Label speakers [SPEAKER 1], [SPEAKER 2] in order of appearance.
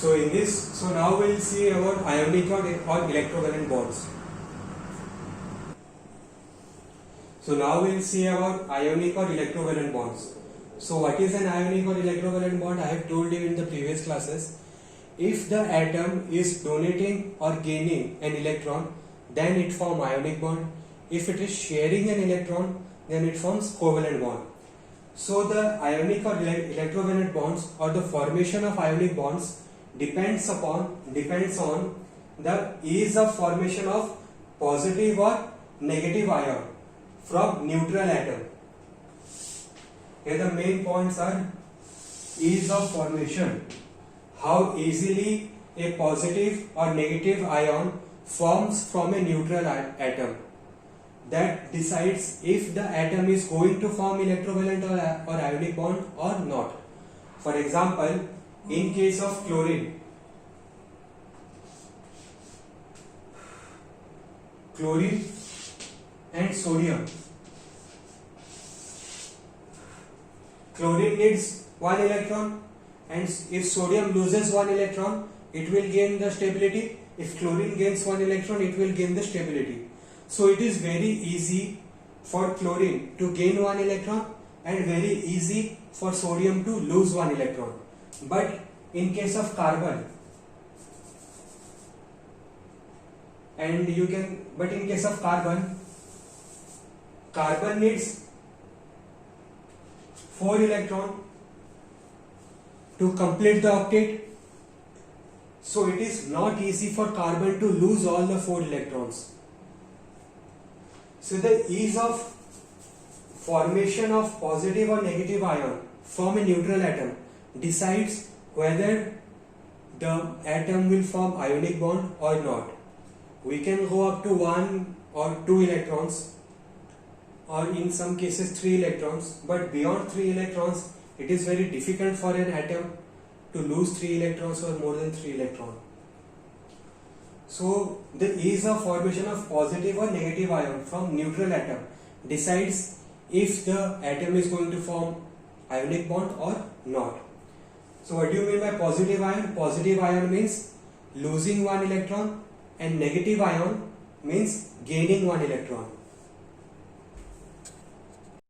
[SPEAKER 1] So now we'll see about ionic or electrovalent bonds. So now we'll see about ionic or electrovalent bonds. So what is an ionic or electrovalent bond? I have told you in the previous classes. If the atom is donating or gaining an electron, then it forms ionic bond. If it is sharing an electron, then it forms covalent bond. So the ionic or electrovalent bonds or the formation of ionic bonds depends on the ease of formation of positive or negative ion from neutral atom. Here the main points are ease of formation, how easily a positive or negative ion forms from a neutral atom. That decides if the atom is going to form electrovalent or ionic bond or not. For example, in case of chlorine and sodium, chlorine needs one electron, and if sodium loses one electron, it will gain the stability. If chlorine gains one electron, it will gain the stability. So it is very easy for chlorine to gain one electron and very easy for sodium to lose one electron. But in case of carbon, carbon needs 4 electrons to complete the octet. So it is not easy for carbon to lose all the 4 electrons. So the ease of formation of positive or negative ion from a neutral atom decides whether the atom will form ionic bond or not. We can go up to 1 or 2 electrons, or in some cases 3 electrons, but beyond 3 electrons it is very difficult for an atom to lose 3 electrons or more than 3 electrons. So the ease of formation of positive or negative ion from neutral atom decides if the atom is going to form ionic bond or not. So what do you mean by positive ion? Positive ion means losing one electron and negative ion means gaining one electron.